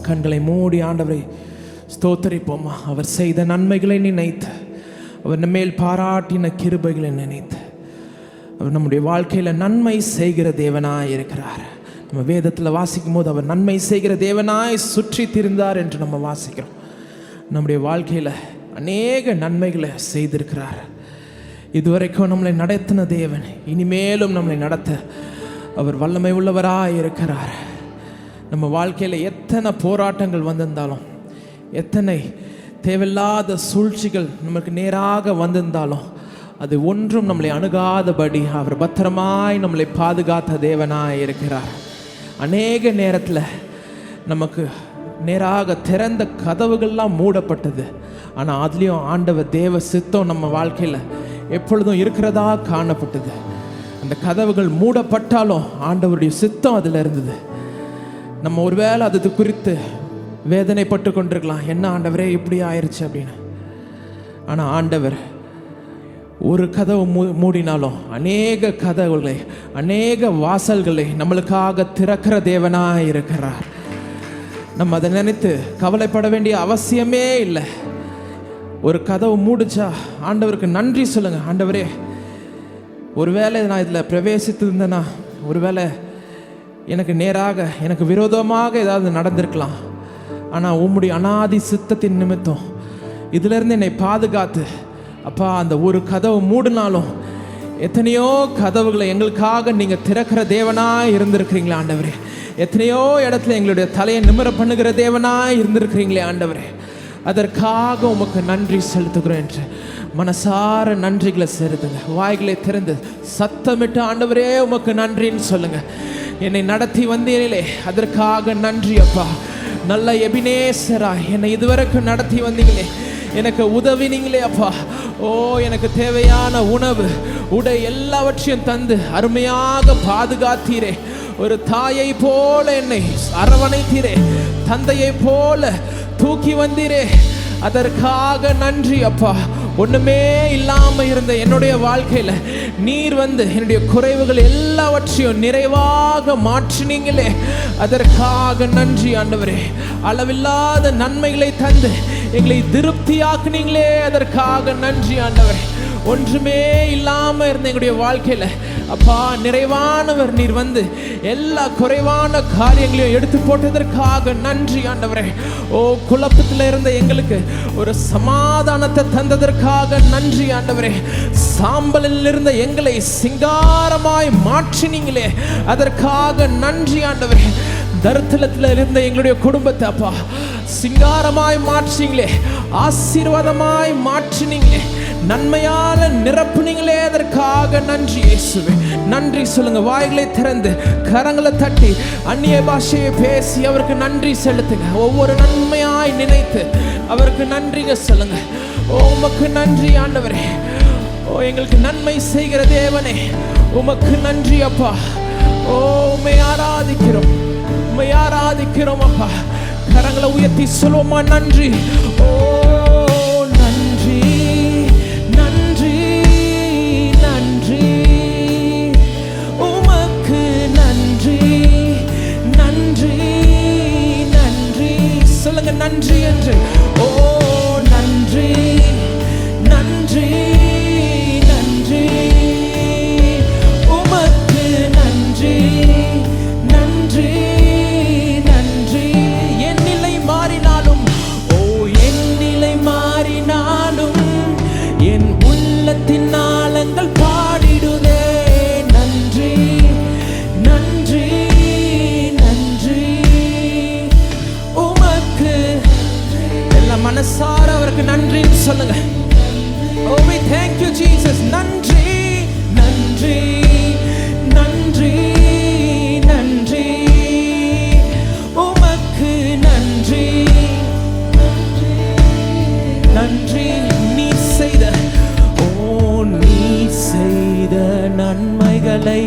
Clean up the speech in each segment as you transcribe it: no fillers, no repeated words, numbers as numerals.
கண்களை மூடி ஆண்டவரை ஸ்தோத்தரிப்போமா. அவர் செய்த நன்மைகளை நினைத்து, அவர் நம்மேல் பாராட்டின கிருபைகளை நினைத்து, அவர் நம்முடைய வாழ்க்கையில் நன்மை செய்கிற தேவனாய் இருக்கிறார். நம்ம வேதத்தில் வாசிக்கும் போது அவர் நன்மை செய்கிற தேவனாய் சுற்றி திரிந்தார் என்று நம்ம வாசிக்கிறோம். நம்முடைய வாழ்க்கையில் அநேக நன்மைகளை செய்திருக்கிறார். இதுவரைக்கும் நம்மளை நடத்தின தேவன் இனிமேலும் நம்மளை நடத்த அவர் வல்லமை உள்ளவராய் இருக்கிறார். நம்ம வாழ்க்கையில் எத்தனை போராட்டங்கள் வந்திருந்தாலும், எத்தனை தேவையில்லாத சூழ்ச்சிகள் நமக்கு நேராக வந்திருந்தாலும், அது ஒன்றும் நம்மளை அணுகாதபடி அவர் பத்திரமாய் நம்மளை பாதுகாத்த தேவனாய் இருக்கிறார். அநேக நேரத்தில் நமக்கு நேராக திறந்த கதவுகள்லாம் மூடப்பட்டது. ஆனால் அதுலேயும் ஆண்டவர் தேவ சித்தம் நம்ம வாழ்க்கையில் எப்பொழுதும் இருக்கிறதா காணப்பட்டது. அந்த கதவுகள் மூடப்பட்டாலும் ஆண்டவருடைய சித்தம் அதில் இருந்தது. நம்ம ஒருவேளை அது குறித்து வேதனைப்பட்டு கொண்டிருக்கலாம், என்ன ஆண்டவரே இப்படி ஆயிடுச்சு அப்படின்னு. ஆனால் ஆண்டவர் ஒரு கதவு மூடினாலும் அநேக கதவுகளை, அநேக வாசல்களை நம்மளுக்காக திறக்கிற தேவனாய் இருக்கிறார். நம்ம அதை நினைத்து கவலைப்பட வேண்டிய அவசியமே இல்லை. ஒரு கதவு மூடிச்சா ஆண்டவருக்கு நன்றி சொல்லுங்க. ஆண்டவரே, ஒருவேளை நான் இதில் பிரவேசித்து இருந்தேன்னா, ஒருவேளை எனக்கு நேராக எனக்கு விரோதமாக ஏதாவது நடந்திருக்கலாம். ஆனால் உம்முடைய அனாதி சித்தத்தின் நிமித்தம் இதிலிருந்து என்னை பாதுகாத்து, அப்பா, அந்த ஒரு கதவு மூடினாலும் எத்தனையோ கதவுகளை எங்களுக்காக நீங்கள் திறக்கிற தேவனாய் இருந்திருக்கிறீங்களே ஆண்டவரே. எத்தனையோ இடத்துல எங்களுடைய தலையை நிமிர பண்ணுகிற தேவனாய் இருந்திருக்கிறீங்களே ஆண்டவரே. அதற்காக உமக்கு நன்றி செலுத்துகிறோம் என்று மனசார நன்றிகளை செலுத்துங்க. வாய்களை திறந்து சத்தமிட்டு ஆண்டவரே உமக்கு நன்றின்னு சொல்லுங்க. என்னை நடத்தி வந்தீங்களே அதற்காக நன்றி அப்பா. நல்ல எபினேசரா என்னை இதுவரைக்கும் நடத்தி வந்தீங்களே, எனக்கு உதவினீங்களே அப்பா. ஓ, எனக்கு தேவையான உணவு உடை எல்லாவற்றையும் தந்து அருமையாக பாதுகாத்தீரே. ஒரு தாயை போல என்னை அரவணைத்தீரே, தந்தையை போல தூக்கி வந்தீரே. அதற்காக நன்றி அப்பா. ஒண்ணுமே இல்லாம இருந்த என்னுடைய வாழ்க்கையில நீர் வந்து என்னுடைய குறைவுகள் எல்லாவற்றையும் நிறைவாக மாற்றினீங்களே, அதற்காக நன்றி ஆண்டவரே. அளவில்லாத நன்மைகளை தந்து எங்களை திருப்தியாக்குனீங்களே, அதற்காக நன்றி ஆண்டவரே. ஒன்றுமே இல்லாம இருந்த எங்களுடைய வாழ்க்கையில அப்பா நிறைவானவர் நீர் வந்து எல்லா குறைவான காரியங்களையும் எடுத்து போட்டதற்காக நன்றி ஆண்டவரே. ஓ, குழப்பத்தில் இருந்த எங்களுக்கு ஒரு சமாதானத்தை தந்ததற்காக நன்றி ஆண்டவரே. சாம்பலில் இருந்த எங்களை சிங்காரமாய் மாற்றினீங்களே, அதற்காக நன்றி ஆண்டவரே. தரித்திரத்தில் இருந்த எங்களுடைய குடும்பத்தை அப்பா சிங்காரமாய் மாற்றினீங்களே, ஆசீர்வாதமாய் மாற்றினீங்களே, நன்மையால நிரப்புனீங்களே, அதற்காக நன்றி இயேசுவே. நன்றி சொல்லுங்க. வாய்களை திறந்து கரங்களை தட்டி அந்நிய பாஷையை பேசி அவருக்கு நன்றி செலுத்துங்க. ஒவ்வொரு நன்மையாய் நினைத்து அவருக்கு நன்றிங்க சொல்லுங்க. ஓ, உமக்கு நன்றி ஆண்டவரே. ஓ, எங்களுக்கு நன்மை செய்கிற தேவனே, உமக்கு நன்றி அப்பா. ஓ, உம்மை ஆராதிக்கிறோம், உம்மை ஆராதிக்கிறோம் அப்பா. கரங்களை உயர்த்தி சொல்லுவோமா நன்றி. ஓ நன்றி, நன்றி, நன்றி, உமக்கு நன்றி, நன்றி, நன்றி. சொல்லுங்க நன்றி என்று. ஓ நன்றி, நன்றி, நன்றி, உமக்கு நன்றி, நன்றி, நன்றி. என் நிலை மாறினாலும், ஓ என் நிலை மாறினாலும் என் உள்ளத்தின் நாளங்கள் பாடிடுதே நன்றி, நன்றி, நன்றி, உமக்கு. எல்லாம் மனசார அவருக்கு நன்றின்னு சொல்லுங்க. Oh, we thank you Jesus. நன்றி, நன்றி, நன்றி, நன்றி, உமக்கு நன்றி, நன்றி. நீ செய்த, ஓ நீ செய்த நன்மைகளை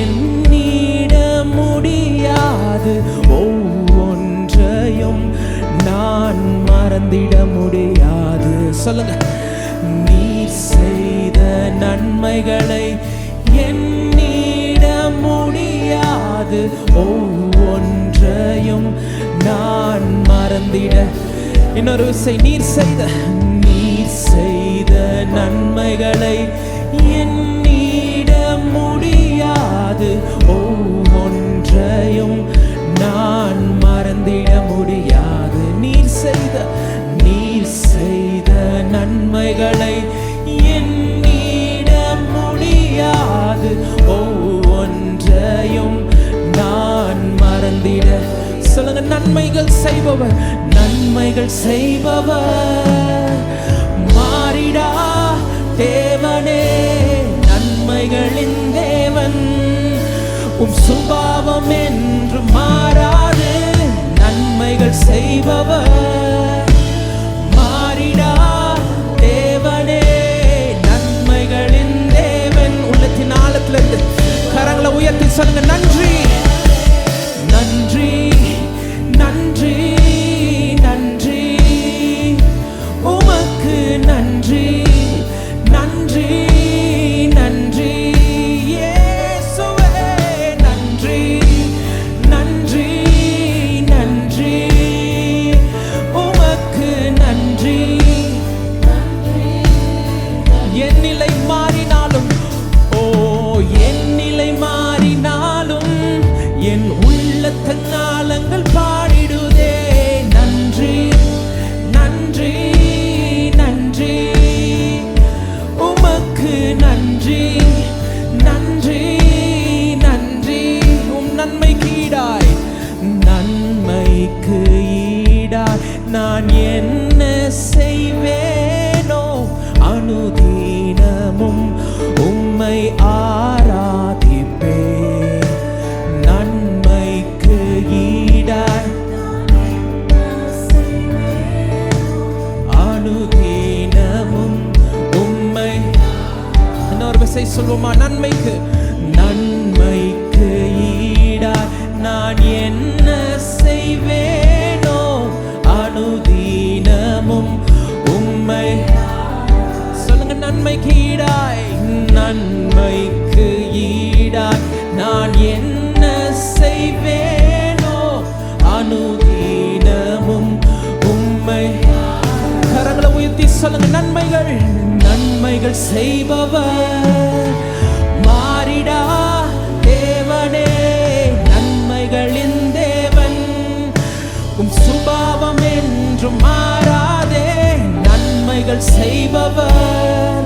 எண்ணிட முடியாது, ஒவ்வொன்றையும் நான் மறந்திட முடியாது. சொல்லுங்க. முடியாது. ஒவ்வொன்றையும் நான் மறந்திட. இன்னொரு விசை, நீர் செய்த நன்மைகளை எண்ணிட முடியாது. ஒவ்வொன்றையும் நான் மறந்திட முடியாது. நீர் செய்த நன்மைகளை எண்ணிட முடியாது. ஒவ்வொன்றையும் நான் மறந்திட. சொல்லுங்க, நன்மைகள் செய்பவர் மாறிடா தேவனே. நன்மைகளின் தேவன், உம் சுபாவம் என்று மாறாது. நன்மைகள் செய்பவர் மாறிடா தேவனே. நன்மைகளின் தேவன். உள்ளத்தின் ஆழத்திலிருந்து கரங்களை உயர்த்தி சொல்லுங்க, நன்றி நன்றி நன்றி நன்றி உமக்கு நன்றி நன்றி நன்றி இயேசுவே. நன்றி நன்றி நன்றி உமக்கு நன்றி. என் நிலை மாறினாலும், என் நிலை மாறினாலும் என் உள்ளத்தின் ஆழங்கள் பாடிடுதே. நன்றி நன்றி நன்றி உமக்கு நன்றி நன்றி நன்றி. உம் நன்மைக்கு ஈடாய் நான் என்ன செய்வேனோ? அனுதினமும் உம்மை ஆராதிப்பே. நன்மைக்கு ஈடாய் அனுதினமும் உம்மை. இன்னொரு விசை சொல்வோமா? நன்மைக்கு ஈடாய் நான் என்ன செய்வேனோ? அனுதினமும் உம்மை. சொல்லுங்க, நன்மைக்கு ஈடாய் நான் என்ன செய்வேனோ? அனுதினமும் உம்மை. கரங்களை உயர்த்தி சொல்லுங்க, நன்மைகள் செய்பவர் மாறிடா தேவனே. நன்மைகளின் தேவன், உம் சுபாவம் என்றும் மாறாதே. நன்மைகள் செய்பவர்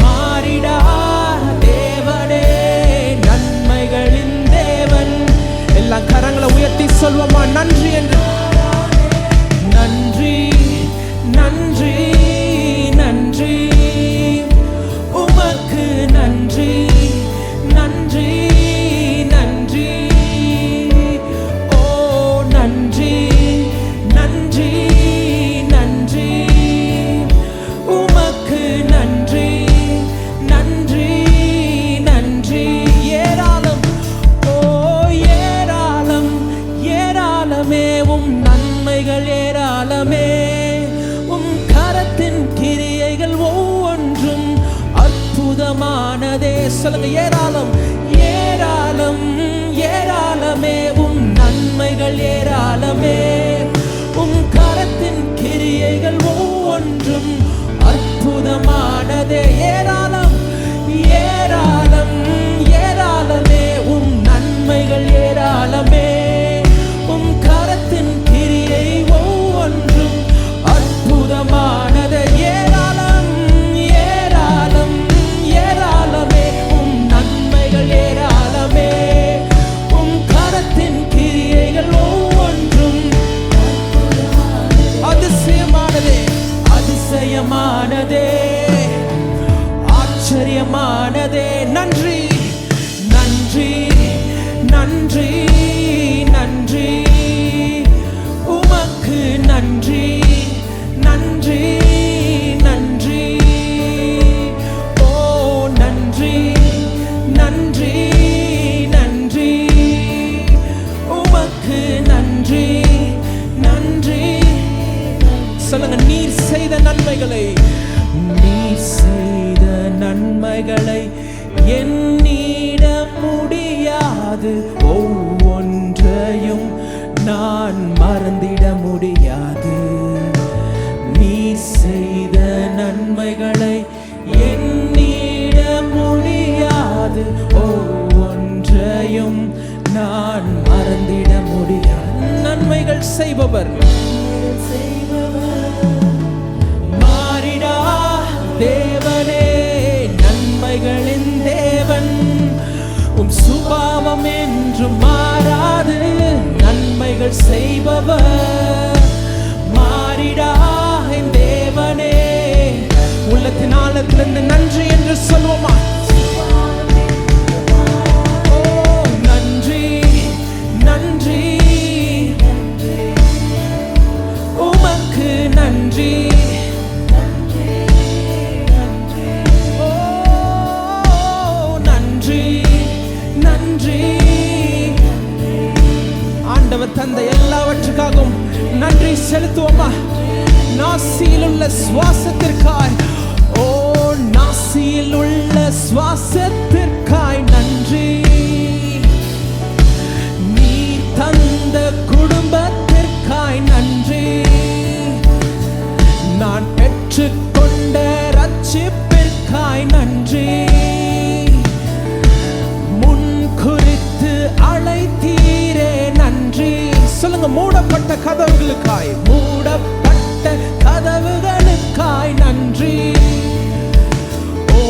மாறிடா தேவனே. நன்மைகளின் தேவன். எல்லா கரங்களை உயர்த்தி சொல்வோமா? நன்றி என்று. நன்றி நன்றி நன்றி உமக்கு நன்றி நன்றி நன்றி. ஓ நன்றி நன்றி நன்றி உமக்கு நன்றி நன்றி நன்றி. ஏராளம், ஓ ஏராளம் ஏராளமே உம் நன்மைகள் ஏராளமே. உம் கரத்தின் கிரியைகள் ஒவ்வொன்றும் அற்புதமானதே. சொல்லுங்க, ஏராளம் ஏராளம் ஏராளமே உம் நன்மைகள் ஏராளமே. உம் கரத்தின் கிரியைகள் ஒவ்வொன்றும் அற்புதமானதே. ஏராளம் ஏராளம் ஏராளமே உம் நன்மைகள் ஏராளமே. உம் கரத்தின் கிரியை ஒவ்வொன்றும் அற்புதமானதே. ஏராளம் ஏராளம் ஏராளமே உம் நன்மைகள் ஏராளமே. உம் கரத்தின் கிரியைகள் ஒவ்வொன்றும் அதிசயமானதே அதிசயமானதே ஆச்சரியமானதே. நன்றி நன்றி நன்றி நன்றி உமக்கு நன்றி நன்றி நன்றி. ஓ நன்றி நன்றி நன்றி உமக்கு நன்றி நன்றி. சொல்லுங்க, நீர் செய்த நன்மைகளை எண்ணிட முடியாது. ஒவ்வொன்றையும் நான் மறந்திட முடியாது. நீ செய்த நன்மைகளை எண்ணிட முடியாது. ஒவ்வொன்றையும் நான் மறந்திட முடியாது. நன்மைகள் செய்பவர் மாறிடா தேவனே, நன்மைகளின் தேவன். உம் சுபாவம் என்று மாறாது. நன்மைகள் செய்பவர் மாறிடா என் தேவனே. உள்ளத்தின் ஆழத்திலிருந்து நன்றி என்று சொல்வோமா? நன்றி நன்றி உமக்கு நன்றி. ஆண்டவர் தந்த எல்லாவற்றுக்காகவும் நன்றி செலுத்துவோமா? நாசியில் உள்ள சுவாசத்திற்காய், ஓ நாசியில் உள்ள சுவாசத்திற்காய் நன்றி. நீ தந்த குடும்பத்திற்காய் நன்றி. நான் பெற்றுக்கொண்ட ரட்சிப்பிற்காய் நன்றி. குறித்து அழைத்தீரே நன்றி. சொல்லுங்க, மூடப்பட்ட கதவுகளுக்காய், மூடப்பட்ட கதவுகளுக்காய் நன்றி. ஓ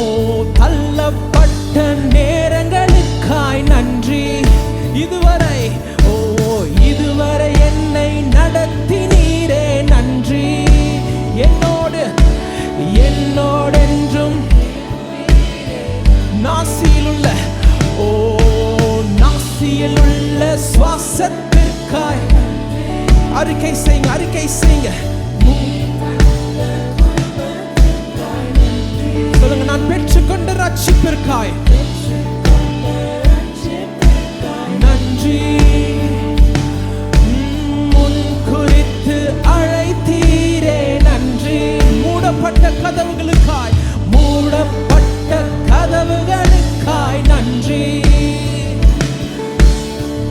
தள்ளப்பட்ட நேரங்களுக்காய் நன்றி. இதுவரை இதுவரை என்னை நடத்தினீரே நன்றி. என்னோடென்றும் நாசியில் உள்ள நாசியில் உள்ள சுவாசத்திற்காய் அறிக்கை செய்யுங்க, அறிக்கை செய்யுங்க. சொல்லுங்க, நான் பெற்றுக்கொண்ட ரட்சிப்பிற்காய் நன்றி. முன் குறித்து அழைத்தீரே நன்றி. மூடப்பட்ட கதவுகளுக்காய், மூடப்பட்ட கதவுகளுக்காய் நன்றி.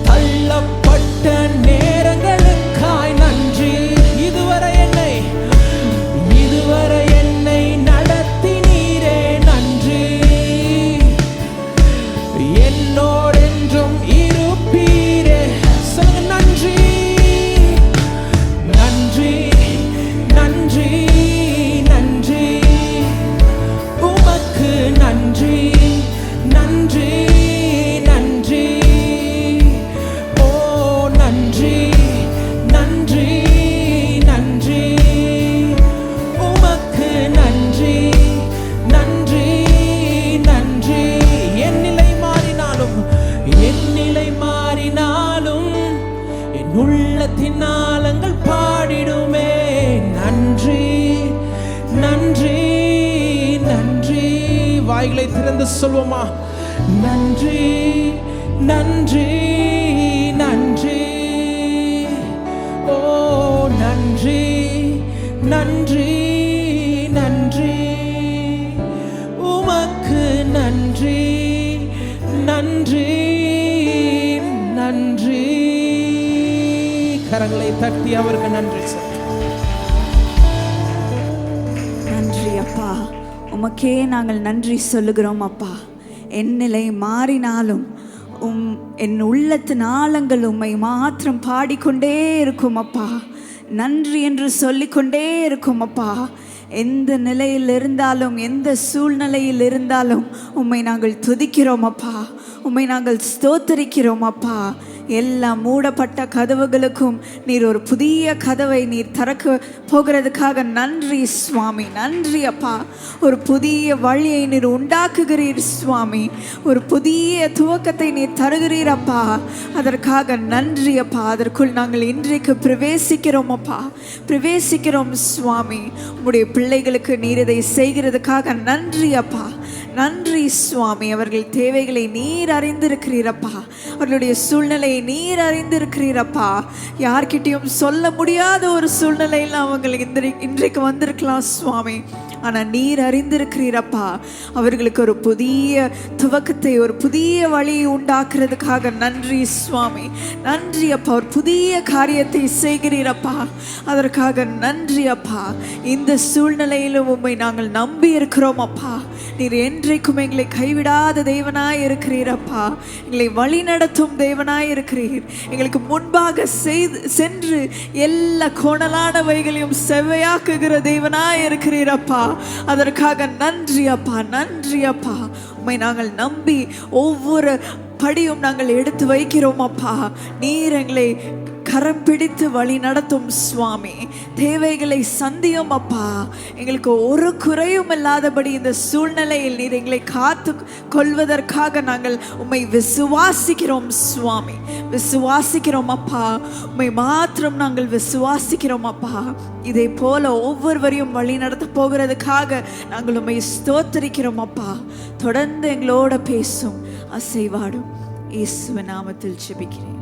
தள்ளப்பட்ட நேரங்களுக்காய் நன்றி. இதுவரை என்னை நடத்தினீரே நன்றி. என்னோடென்றும் இருப்பீரே. சொல்லுங்க, நன்றி நன்றி நன்றி நன்றி உமக்கு நன்றி நன்றி நன்றி. ஓ நன்றி நன்றி நன்றி உமக்கு நன்றி நன்றி நன்றி. என் நிலை மாறினாலும் என் உள்ளத்தின் ஆழங்கள் பாடிடுமே நன்றி நன்றி நன்றி. வாய்களை திறந்து சொல்வோமா? நன்றி நன்றி நன்றி. ஓ நன்றி நன்றி நன்றி உமக்கு நன்றி நன்றி நன்றி. கரங்களை தட்டி அவருக்கு நன்றி சொல்லுங்கள். நன்றி அப்பா, உமக்கே நாங்கள் நன்றி சொல்லுகிறோம் அப்பா. என் நிலை மாறினாலும் என் உள்ளத்தின் ஆழங்கள் உம்மை மாத்திரம் பாடிக்கொண்டே இருக்கும் அப்பா. நன்றி என்று சொல்லிக்கொண்டே இருக்கும் அப்பா. எந்த நிலையில் இருந்தாலும், எந்த சூழ்நிலையில் இருந்தாலும் உம்மை நாங்கள் துதிக்கிறோம் அப்பா. உம்மை நாங்கள் ஸ்தோத்தரிக்கிறோம் அப்பா. எல்லா மூடப்பட்ட கதவுகளுக்கும் நீர் ஒரு புதிய கதவை நீர் திறக்க போகிறதுக்காக நன்றி சுவாமி. நன்றி அப்பா. ஒரு புதிய வழியை நீர் உண்டாக்குகிறீர் சுவாமி. ஒரு புதிய துவக்கத்தை நீர் தருகிறீர் அப்பா. அதற்காக நன்றி அப்பா. அதற்குள் நாங்கள் இன்றைக்கு பிரவேசிக்கிறோம் அப்பா. பிரவேசிக்கிறோம் சுவாமி. உம்முடைய பிள்ளைகளுக்கு நீர் இதை செய்கிறதுக்காக நன்றி அப்பா. நன்றி சுவாமி. அவர்கள் தேவைகளை நீர் அறிந்திருக்கிறீரப்பா. அவர்களுடைய சூழ்நிலையை நீர் அறிந்திருக்கிறீரப்பா. யார்கிட்டையும் சொல்ல முடியாத ஒரு சூழ்நிலையில் அவங்க இன்றைக்கு வந்திருக்கலாம் சுவாமி. ஆனால் நீர் அறிந்திருக்கிறீரப்பா. அவர்களுக்கு ஒரு புதிய துவக்கத்தை, ஒரு புதிய வழியை உண்டாக்குறதுக்காக நன்றி சுவாமி. நன்றி அப்பா. ஒரு புதிய காரியத்தை செய்கிறீரப்பா. அதற்காக நன்றி அப்பா. இந்த சூழ்நிலையிலும் உம்மை நாங்கள் நம்பி இருக்கிறோம் அப்பா. நீர் என்றைக்கும் எங்களை கைவிடாத தேவனாய் இருக்கிறீரப்பா. எங்களை வழி நடத்தும் தேவனாய் இருக்கிறீர். எங்களுக்கு முன்பாக சென்று எல்லா கோணலானவைகளையும் செவ்வையாக்குகிற தேவனாய் இருக்கிறீரப்பா. அதற்காக நன்றி அப்பா. நன்றி அப்பா. உம்மை நாங்கள் நம்பி ஒவ்வொரு படியும் நாங்கள் எடுத்து வைக்கிறோம் அப்பா. நீர் எங்களை கரம் பிடித்து வழி நடத்தும் சுவாமி. தேவைகளை சந்தியும் அப்பா. எங்களுக்கு ஒரு குறையும் இல்லாதபடி இந்த சூழ்நிலையில் நீர் எங்களை காத்து கொள்வதற்காக நாங்கள் உம்மை விசுவாசிக்கிறோம் சுவாமி. விசுவாசிக்கிறோம் அப்பா. உம்மை மாத்திரம் நாங்கள் விசுவாசிக்கிறோம் அப்பா. இதே போல ஒவ்வொருவரையும் வழி நடத்த போகிறதுக்காக நாங்கள் உம்மை ஸ்தோத்திரிக்கிறோம் அப்பா. தொடர்ந்து எங்களோட பேசும், அசைவாடும் இயேசுவின் நாமத்தில் ஜெபிக்கிறேன்.